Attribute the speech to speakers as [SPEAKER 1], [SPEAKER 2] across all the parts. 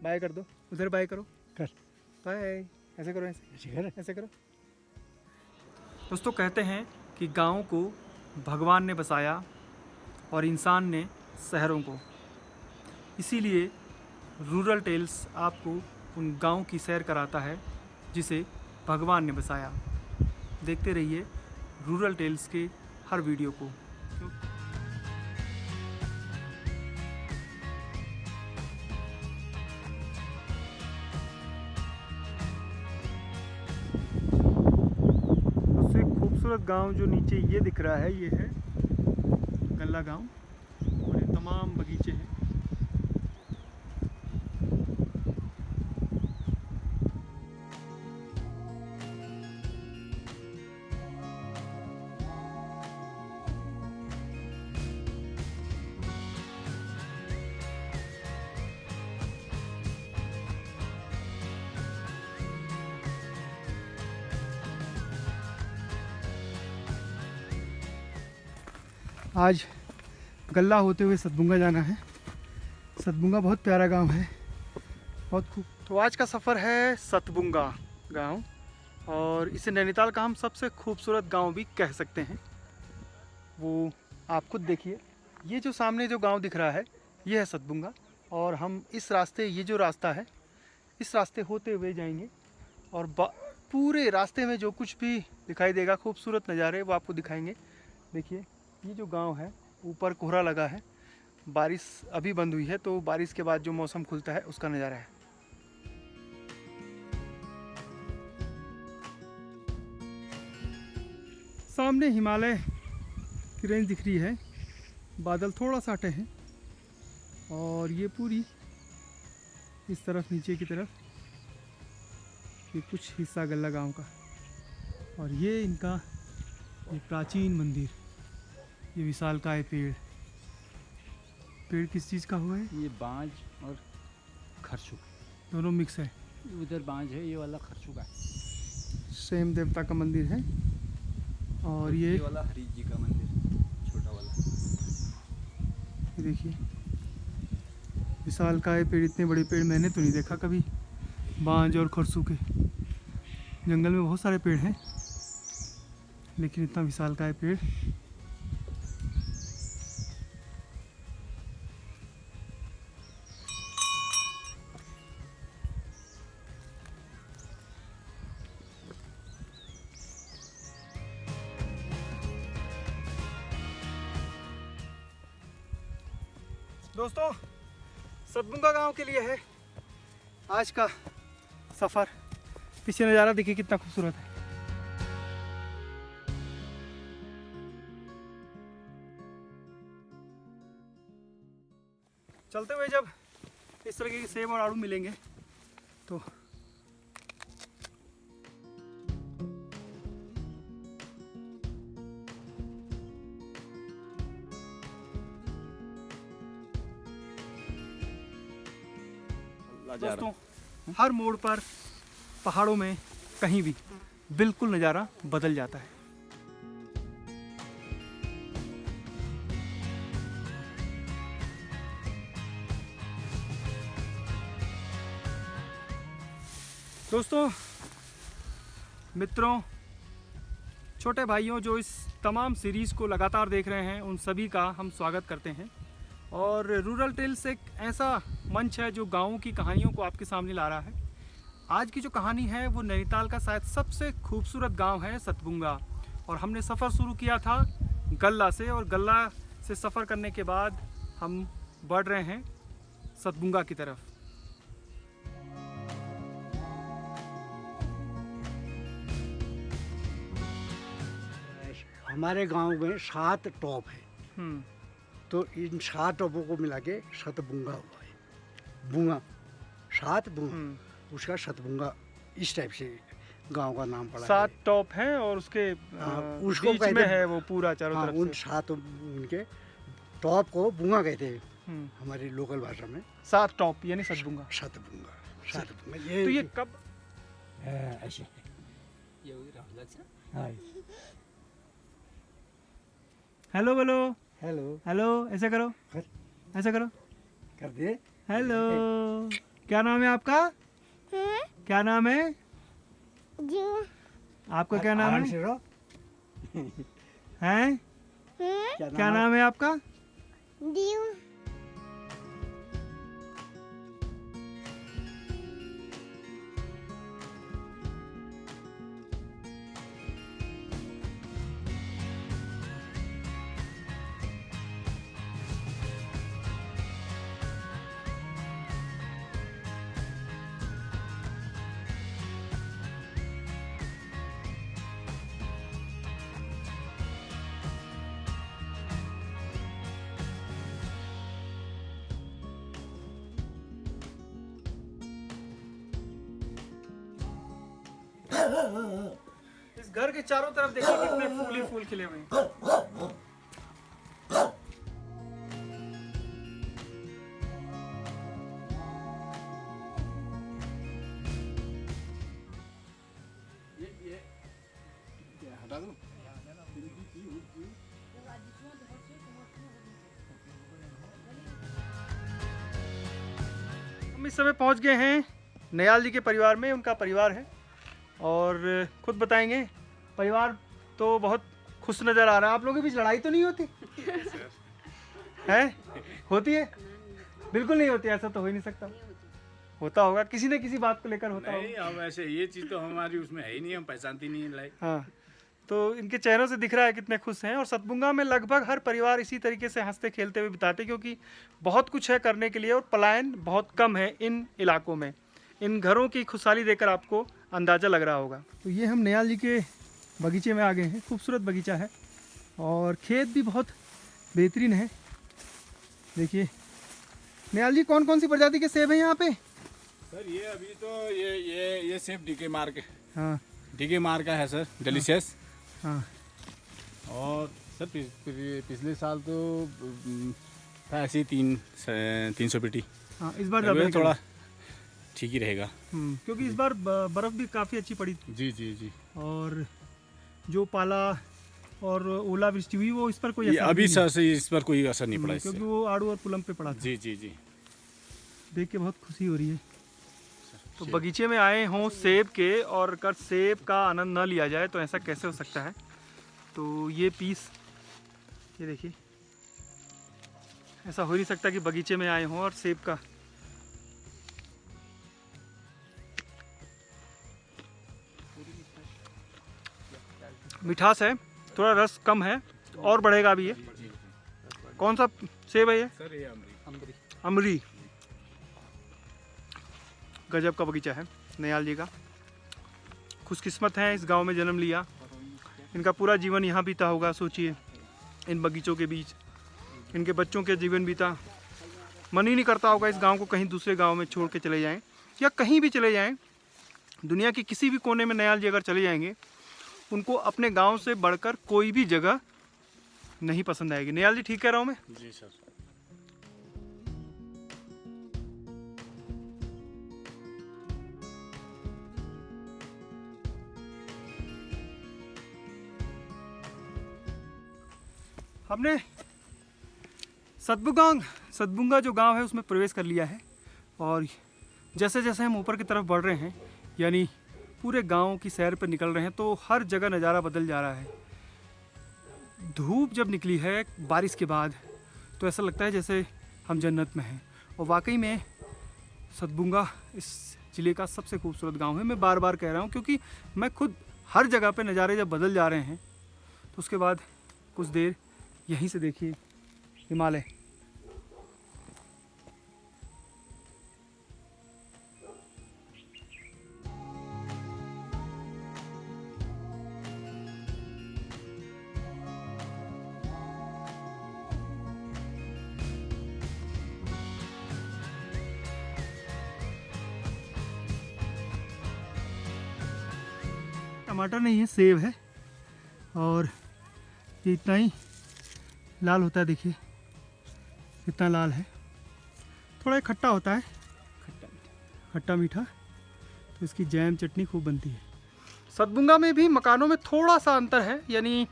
[SPEAKER 1] Bye कर दो, उधर बाय करो,
[SPEAKER 2] कर
[SPEAKER 1] बाय, ऐसे करो, ऐसे
[SPEAKER 2] ऐसे कर
[SPEAKER 1] ऐसे करो। दोस्तों कहते हैं कि गाँव को भगवान ने बसाया और इंसान ने शहरों को, इसीलिए रूरल टेल्स आपको उन गांव की सैर कराता है जिसे भगवान ने बसाया। देखते रहिए रूरल टेल्स के हर वीडियो को। सबसे खूबसूरत गांव जो नीचे ये दिख रहा है, ये है गल्ला गांव और ये तमाम बगीचे हैं। आज गल्ला होते हुए सतबुंगा जाना है। सतबुंगा बहुत प्यारा गांव है, बहुत खूब। तो आज का सफ़र है सतबुंगा गांव, और इसे नैनीताल का हम सबसे खूबसूरत गांव भी कह सकते हैं। वो आप खुद देखिए, ये जो सामने जो गांव दिख रहा है ये है सतबुंगा, और हम इस रास्ते, ये जो रास्ता है इस रास्ते होते हुए जाएंगे और पूरे रास्ते में जो कुछ भी दिखाई देगा खूबसूरत नज़ारे वो आपको दिखाएंगे। देखिए ये जो गांव है, ऊपर कोहरा लगा है, बारिश अभी बंद हुई है, तो बारिश के बाद जो मौसम खुलता है उसका नज़ारा है। सामने हिमालय की रेंज दिख रही है, बादल थोड़ा सा हटे हैं, और ये पूरी इस तरफ नीचे की तरफ ये कुछ हिस्सा गल्ला गांव का, और ये इनका ये प्राचीन मंदिर, ये विशालकाय पेड़। पेड़ किस चीज़ का हुआ है?
[SPEAKER 2] ये बांज और खरसू
[SPEAKER 1] दोनों मिक्स है।
[SPEAKER 2] उधर बांज है, ये वाला खरसू का है।
[SPEAKER 1] सेम देवता का मंदिर है, और ये
[SPEAKER 2] वाला हरि जी का मंदिर छोटा वाला।
[SPEAKER 1] ये देखिए विशालकाय पेड़, इतने बड़े पेड़ मैंने तो नहीं देखा कभी। बांज और खरसू के जंगल में बहुत सारे पेड़ हैं, लेकिन इतना विशालकाय पेड़। दोस्तों सतबुंगा गांव के लिए है आज का सफ़र। पीछे नज़ारा देखिए कितना खूबसूरत है। चलते हुए जब इस तरह के सेब और आड़ू मिलेंगे तो दोस्तों हर मोड़ पर, पहाड़ों में, कहीं भी बिल्कुल नज़ारा बदल जाता है। दोस्तों, मित्रों, छोटे भाइयों जो इस तमाम सीरीज़ को लगातार देख रहे हैं, उन सभी का हम स्वागत करते हैं। और रूरल टेल्स एक ऐसा मंच है जो गाँवों की कहानियों को आपके सामने ला रहा है। आज की जो कहानी है वो नैनीताल का शायद सबसे खूबसूरत गांव है सतबुंगा, और हमने सफ़र शुरू किया था गल्ला से, और गल्ला से सफ़र करने के बाद हम बढ़ रहे हैं सतबुंगा की तरफ।
[SPEAKER 2] हमारे गांव में 7 टॉप है, तो इन 7 टॉपों को मिला के सतबुंगा हुआ है। बुंगा 7 बुंगा, उसका सतबुंगा इस टाइप से गांव का नाम पड़ा
[SPEAKER 1] 7 टॉप हैं और उसके
[SPEAKER 2] उसको
[SPEAKER 1] बीच में है वो पूरा चारों तरफ
[SPEAKER 2] उन
[SPEAKER 1] से।
[SPEAKER 2] 7 उनके टॉप को बुंगा कहते हैं हमारी लोकल भाषा में।
[SPEAKER 1] 7 टॉप यानी सतबुंगा।
[SPEAKER 2] सतबुंगा
[SPEAKER 1] तो ये कब
[SPEAKER 2] ऐसे
[SPEAKER 1] हेलो बोलो,
[SPEAKER 2] हेलो
[SPEAKER 1] हेलो ऐसे करो, ऐसे करो,
[SPEAKER 2] कर दे।
[SPEAKER 1] हेलो क्या नाम है आपका? क्या नाम है आपका? क्या नाम
[SPEAKER 2] आराम
[SPEAKER 1] है?
[SPEAKER 2] से रहो।
[SPEAKER 1] हैं? क्या नाम है आपका? इस घर के चारों तरफ देखिए कितने फूल ही फूल खिले हुए हैं। हम इस समय पहुंच गए हैं नयाल जी के परिवार में। उनका परिवार है और खुद बताएंगे। परिवार तो बहुत खुश नज़र आ रहा है। आप लोगों के बीच लड़ाई तो नहीं होती है? होती है? बिल्कुल नहीं होती। ऐसा तो हो ही नहीं सकता। होता होगा, किसी न किसी बात को लेकर होता
[SPEAKER 3] नहीं,
[SPEAKER 1] होगा।
[SPEAKER 3] अब ऐसे ये चीज़ तो हमारी उसमें है ही नहीं, हम पहचानती नहीं है लड़ाई।
[SPEAKER 1] हाँ, तो इनके चेहरों से दिख रहा है कितने खुश हैं। और सतबुंगा में लगभग हर परिवार इसी तरीके से हंसते खेलते हुए बिताते, क्योंकि बहुत कुछ है करने के लिए और पलायन बहुत कम है इन इलाकों में। इन घरों की खुशहाली देखकर आपको अंदाज़ा लग रहा होगा। तो ये हम नयाल जी के बगीचे में आ गए हैं। खूबसूरत बगीचा है और खेत भी बहुत बेहतरीन है। देखिए नयाल जी, कौन कौन सी प्रजाति के सेब हैं यहाँ पे?
[SPEAKER 3] सर ये अभी तो ये सेब डीके मार्क,
[SPEAKER 1] हाँ
[SPEAKER 3] डीके मार्क का है सर, डिलीशियस।
[SPEAKER 1] हाँ।
[SPEAKER 3] और सर पिछले साल तो था ऐसी 300 पेटी।
[SPEAKER 1] हाँ, इस बार
[SPEAKER 3] अभी
[SPEAKER 1] ज़्यादा
[SPEAKER 3] थोड़ा ठीक ही रहेगा।
[SPEAKER 1] क्योंकि इस बार बर्फ़ भी काफ़ी अच्छी पड़ी थी
[SPEAKER 3] जी जी जी।
[SPEAKER 1] और जो पाला और ओलावृष्टि हुई वो इस पर कोई
[SPEAKER 3] ये
[SPEAKER 1] असर
[SPEAKER 3] अभी
[SPEAKER 1] नहीं
[SPEAKER 3] सर से इस पर कोई असर नहीं पड़ा इससे।
[SPEAKER 1] क्योंकि वो आड़ू और पुलम पे पड़ा था।
[SPEAKER 3] जी जी जी।
[SPEAKER 1] देख के बहुत खुशी हो रही है। तो बगीचे में आए हों सेब के और अगर सेब का आनंद न लिया जाए तो ऐसा कैसे हो सकता है। तो ये पीस, ये देखिए, ऐसा हो नहीं सकता कि बगीचे में आए हों और सेब का मिठास है, थोड़ा रस कम है और बढ़ेगा अभी ये। कौन सा सेब है ये?
[SPEAKER 3] सर ये अमरी।
[SPEAKER 1] अमरी। गजब का बगीचा है नयाल जी का। खुशकिस्मत हैं इस गांव में जन्म लिया। इनका पूरा जीवन यहाँ बीता होगा। सोचिए, इन बगीचों के बीच इनके बच्चों के जीवन बीता। मन ही नहीं करता होगा इस गांव को कहीं दूसरे गांव में छोड़ के चले जाएं, या कहीं भी चले जाएं। दुनिया के किसी भी कोने में नयाल जी अगर चले जाएंगे, उनको अपने गांव से बढ़कर कोई भी जगह नहीं पसंद आएगी। नयाल जी ठीक कह रहा हूँ मैं?
[SPEAKER 3] जी सर।
[SPEAKER 1] हमने सतबुंगा जो गांव है उसमें प्रवेश कर लिया है और जैसे जैसे हम ऊपर की तरफ बढ़ रहे हैं, यानी पूरे गांव की सैर पर निकल रहे हैं, तो हर जगह नज़ारा बदल जा रहा है। धूप जब निकली है बारिश के बाद तो ऐसा लगता है जैसे हम जन्नत में हैं। और वाकई में सतबुंगा इस ज़िले का सबसे खूबसूरत गांव है। मैं बार बार कह रहा हूं, क्योंकि मैं खुद हर जगह पे नज़ारे जब बदल जा रहे हैं तो उसके बाद कुछ देर यहीं से देखिए हिमालय। टमाटर नहीं है, सेब है और ये इतना ही लाल होता है। देखिए कितना लाल है। थोड़ा खट्टा होता है, खट्टा मीठा, तो इसकी जैम चटनी खूब बनती है। सतबुंगा में भी मकानों में थोड़ा सा अंतर है, यानी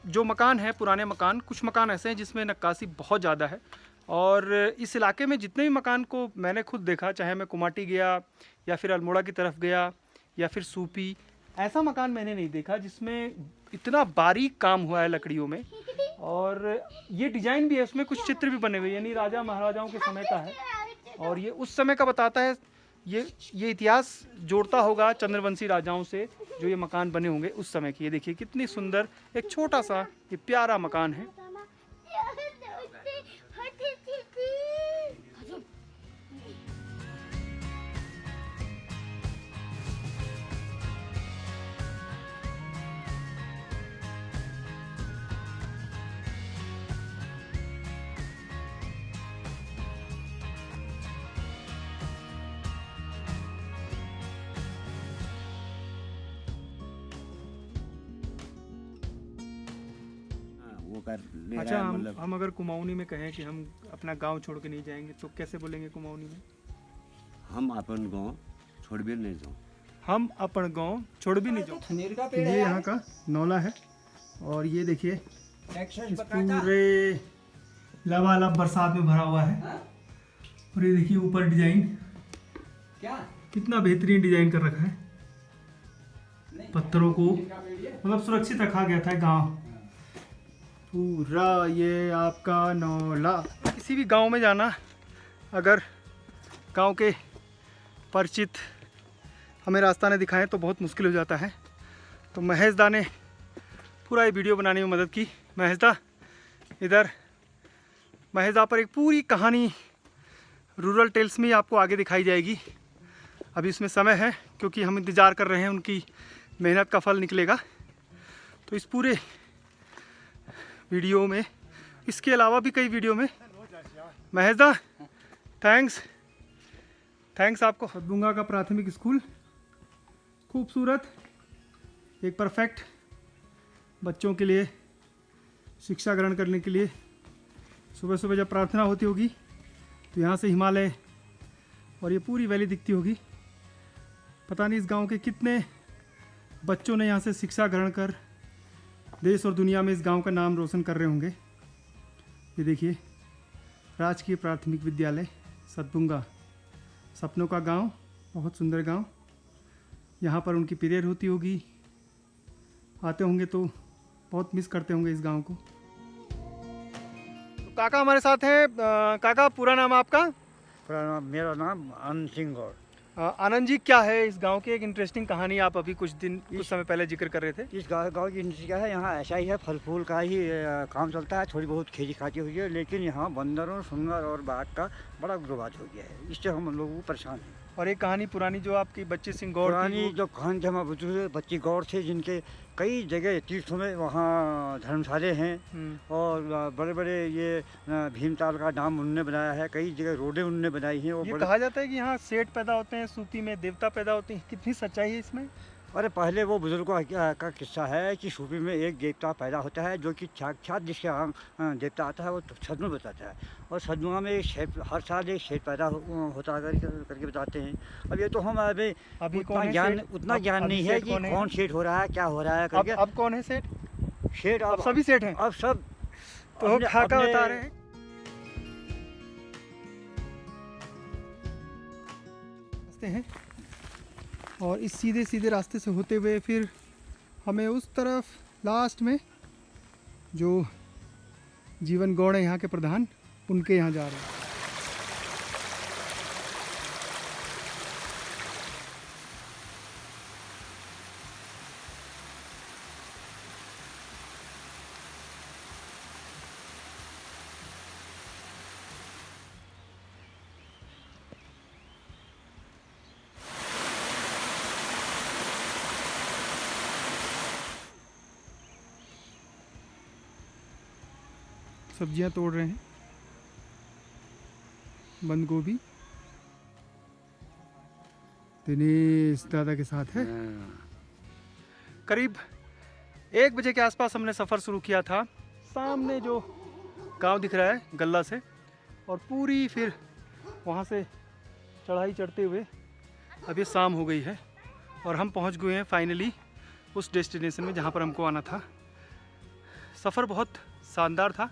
[SPEAKER 1] जो मकान है पुराने मकान, कुछ मकान ऐसे हैं जिसमें नक्काशी बहुत ज़्यादा है, और इस इलाके में जितने भी मकान को मैंने खुद देखा, चाहे मैं कुमाटी गया या फिर अल्मोड़ा की तरफ गया या फिर सूपी, ऐसा मकान मैंने नहीं देखा जिसमें इतना बारीक काम हुआ है लकड़ियों में। और ये डिज़ाइन भी है, उसमें कुछ चित्र भी बने हुए, यानी राजा महाराजाओं के समय का है और ये उस समय का बताता है। ये इतिहास जोड़ता होगा चंद्रवंशी राजाओं से, जो ये मकान बने होंगे उस समय की। ये देखिए कितनी सुंदर एक छोटा सा ये प्यारा मकान है।
[SPEAKER 3] वो कर ले
[SPEAKER 1] अच्छा,
[SPEAKER 3] रहा है, मतलब
[SPEAKER 1] हम अगर कुमाऊनी में कहें कि हम अपना गांव छोड़ के नहीं जाएंगे तो कैसे बोलेंगे कुमाऊनी में?
[SPEAKER 3] हम अपन गाँव छोड़ भी नहीं जाऊँ।
[SPEAKER 1] हम अपन गांव छोड़ भी नहीं जाओ। ये यहाँ का नौला है और ये देखिए इस पूरे लबालब बरसात में भरा हुआ है। और ये देखिए ऊपर डिजाइन, कितना बेहतरीन डिजाइन कर रखा है। पत्थरों को मतलब सुरक्षित रखा गया था गांव पूरा। ये आपका नौला। किसी भी गांव में जाना, अगर गांव के परिचित हमें रास्ता नहीं दिखाएं तो बहुत मुश्किल हो जाता है। तो महेश दा ने पूरा ये वीडियो बनाने में मदद की। महेश दा इधर, महेश दा पर एक पूरी कहानी रूरल टेल्स में आपको आगे दिखाई जाएगी। अभी इसमें समय है क्योंकि हम इंतज़ार कर रहे हैं, उनकी मेहनत का फल निकलेगा। तो इस पूरे वीडियो में, इसके अलावा भी कई वीडियो में, महेश दा थैंक्स आपको। सतबुंगा का प्राथमिक स्कूल खूबसूरत, एक परफेक्ट बच्चों के लिए शिक्षा ग्रहण करने के लिए। सुबह सुबह जब प्रार्थना होती होगी तो यहाँ से हिमालय और ये पूरी वैली दिखती होगी। पता नहीं इस गांव के कितने बच्चों ने यहाँ से शिक्षा ग्रहण कर देश और दुनिया में इस गांव का नाम रोशन कर रहे होंगे। ये देखिए राजकीय प्राथमिक विद्यालय सतबुंगा, सपनों का गांव, बहुत सुंदर गांव। यहाँ पर उनकी पीरियड होती होगी, आते होंगे तो बहुत मिस करते होंगे इस गांव को। तो काका हमारे साथ हैं। काका, पूरा नाम आपका?
[SPEAKER 2] मेरा नाम आनंद सिंह गौड़।
[SPEAKER 1] आनंद जी, क्या है इस गांव की एक इंटरेस्टिंग कहानी आप अभी कुछ समय पहले जिक्र कर रहे थे?
[SPEAKER 2] इस गाँव की इंडस्ट्री क्या है, यहाँ ऐसा ही है, फल फूल का ही काम चलता है, थोड़ी बहुत खेती खाती हुई है। लेकिन यहाँ बंदरों, सुंगर और बाघ का बड़ा उग्रवाद हो गया है, इससे हम लोग परेशान हैं।
[SPEAKER 1] और एक कहानी पुरानी जो आपकी बच्ची सिंह गौड़,
[SPEAKER 2] पुरानी जो कहानी जमा बुजुर्ग बच्ची गौड़ थे, जिनके कई जगह तीर्थों में वहाँ धर्मशाले हैं और बड़े बड़े ये भीमताल का डाम उन्होंने बनाया है, कई जगह रोडें उन्होंने बनाई हैं।
[SPEAKER 1] ये कहा जाता है कि यहाँ सेठ पैदा होते हैं, सूपी में देवता पैदा होते हैं, कितनी सच्चाई है इसमें?
[SPEAKER 2] अरे पहले वो बुजुर्गों का किस्सा है कि सूपी में एक देवता पैदा होता है जो कि साक्षात जिसके यहाँ देवता आता है वो सदमुगा बताता है। और सदमुगा में हर साल एक शेर पैदा होता करके बताते हैं। अब ये तो हम अभी उतना ज्ञान नहीं है कि कौन सेठ हो रहा है, क्या हो रहा है करके।
[SPEAKER 1] अब कौन है सेठ?
[SPEAKER 2] शेठ
[SPEAKER 1] अब सभी सेठ हैं।
[SPEAKER 2] अब सब
[SPEAKER 1] तो खाका बता रहे हैं। और इस सीधे सीधे रास्ते से होते हुए फिर हमें उस तरफ लास्ट में जो जीवन गौड़ है यहाँ के प्रधान, उनके यहाँ जा रहे हैं। सब्जियां तोड़ रहे हैं, बंद गोभी दिनेश दादा के साथ है। करीब 1 बजे के आसपास हमने सफ़र शुरू किया था। सामने जो गांव दिख रहा है गल्ला से, और पूरी फिर वहां से चढ़ाई चढ़ते हुए अब ये शाम हो गई है और हम पहुंच गए हैं फाइनली उस डेस्टिनेशन में जहां पर हमको आना था। सफ़र बहुत शानदार था,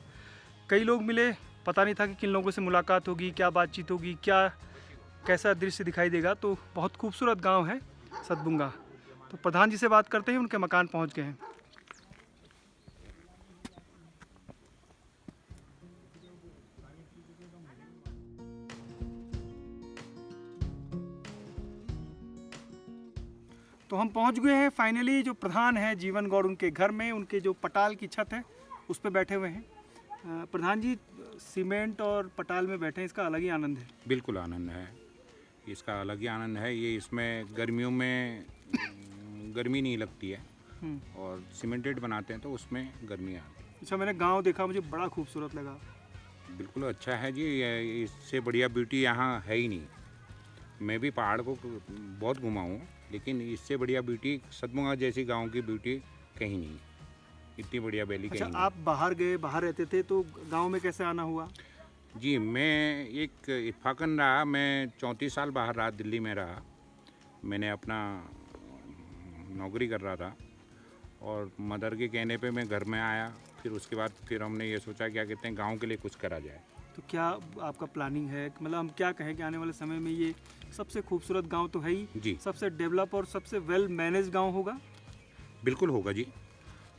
[SPEAKER 1] कई लोग मिले, पता नहीं था कि किन लोगों से मुलाकात होगी, क्या बातचीत होगी, क्या कैसा दृश्य दिखाई देगा। तो बहुत खूबसूरत गांव है सतबुंगा। तो प्रधान जी से बात करते हैं, उनके मकान पहुंच गए हैं। तो हम पहुंच गए हैं फाइनली। जो प्रधान है जीवन गौड़, उनके घर में, उनके जो पटाल की छत है उस पर बैठे हुए हैं। प्रधान जी, सीमेंट और पटाल में बैठे हैं, इसका अलग ही आनंद है।
[SPEAKER 4] बिल्कुल आनंद है, इसका अलग ही आनंद है। ये इसमें गर्मियों में गर्मी नहीं लगती है और सीमेंटेड बनाते हैं तो उसमें गर्मी आती है।
[SPEAKER 1] अच्छा, मैंने गांव देखा, मुझे बड़ा खूबसूरत लगा।
[SPEAKER 4] बिल्कुल अच्छा है जी, इससे बढ़िया ब्यूटी यहाँ है ही नहीं। मैं भी पहाड़ को बहुत घुमा हूँ, लेकिन इससे बढ़िया ब्यूटी सतबुंगा जैसी गांव की ब्यूटी कहीं नहीं, इतनी बढ़िया वैली कहीं
[SPEAKER 1] अच्छा,
[SPEAKER 4] नहीं।
[SPEAKER 1] आप बाहर गए, बाहर रहते थे, तो गांव में कैसे आना हुआ?
[SPEAKER 4] जी, मैं एक इत्फाकन रहा, मैं 34 साल बाहर रहा, दिल्ली में रहा। मैंने अपना नौकरी कर रहा था और मदर के कहने पे मैं घर में आया। फिर उसके बाद फिर हमने ये सोचा क्या कहते हैं गांव के लिए कुछ करा जाए।
[SPEAKER 1] तो क्या आपका प्लानिंग है, मतलब हम क्या कहें कि आने वाले समय में ये सबसे खूबसूरत गांव तो है ही,
[SPEAKER 4] जी
[SPEAKER 1] सबसे डेवलप और सबसे वेल मैनेज गांव होगा?
[SPEAKER 4] बिल्कुल होगा जी।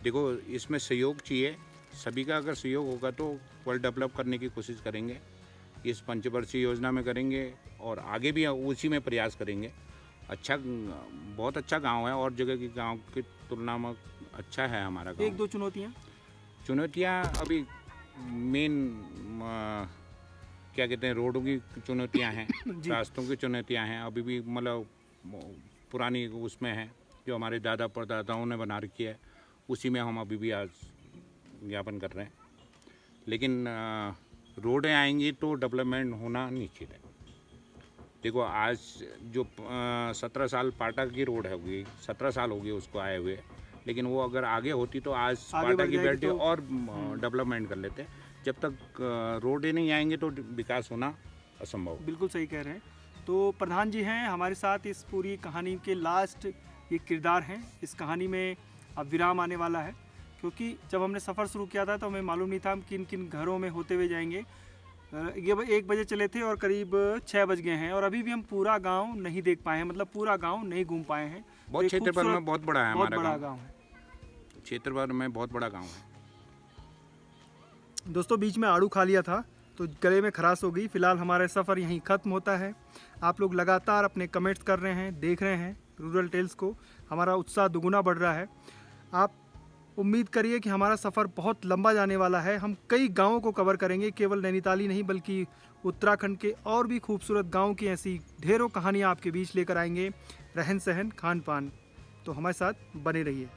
[SPEAKER 4] देखो, इसमें सहयोग चाहिए, सभी का अगर सहयोग होगा तो वर्ल्ड डेवलप करने की कोशिश करेंगे। इस पंचवर्षीय योजना में करेंगे और आगे भी उसी में प्रयास करेंगे। अच्छा, बहुत अच्छा गांव है और जगह की गांव की तुलना में अच्छा है हमारा गांव।
[SPEAKER 1] एक दो
[SPEAKER 4] चुनौतियां अभी मेन क्या कहते हैं, रोडों की चुनौतियां हैं, रास्तों की चुनौतियां हैं। अभी भी मतलब पुरानी उसमें है जो हमारे दादा परदादाओं ने बना रखी है, उसी में हम अभी भी आज ज्ञापन कर रहे हैं। लेकिन रोडें आएंगी तो डेवलपमेंट होना निश्चित है। देखो, आज जो 17 साल पाटा की रोड है, होगी 17 साल हो गए उसको आए हुए, लेकिन वो अगर आगे होती तो आज पाटा की बेल्ट और डेवलपमेंट कर लेते। जब तक रोडें नहीं आएंगे तो विकास होना असंभव।
[SPEAKER 1] बिल्कुल सही कह रहे हैं। तो प्रधान जी हैं हमारे साथ इस पूरी कहानी के लास्ट ये किरदार हैं। इस कहानी में अब विराम आने वाला है, क्योंकि जब हमने सफ़र शुरू किया था तो हमें मालूम नहीं था हम किन किन घरों में होते हुए जाएंगे। ये 1 बजे चले थे और करीब 6 बज गए हैं और अभी भी हम पूरा गांव नहीं देख पाए हैं, मतलब पूरा गांव नहीं घूम पाए हैं।
[SPEAKER 4] बहुत क्षेत्रफल में बहुत बड़ा है
[SPEAKER 1] बहुत
[SPEAKER 4] हमारा
[SPEAKER 1] बड़ा
[SPEAKER 4] गांव।
[SPEAKER 1] गांव है,
[SPEAKER 4] क्षेत्रफल में बहुत बड़ा गांव है।
[SPEAKER 1] दोस्तों। बीच में आड़ू खा लिया था तो गले में खराश हो गई। फिलहाल हमारा सफ़र यहीं ख़त्म होता है। आप लोग लगातार अपने कमेंट्स कर रहे हैं, देख रहे हैं रूरल टेल्स को, हमारा उत्साह दुगुना बढ़ रहा है। आप उम्मीद करिए कि हमारा सफ़र बहुत लंबा जाने वाला है। हम कई गांवों को कवर करेंगे, केवल नैनीताल ही नहीं बल्कि उत्तराखंड के और भी खूबसूरत गांव की ऐसी ढेरों कहानियां आपके बीच लेकर आएंगे, रहन सहन खान पान। तो हमारे साथ बने रहिए।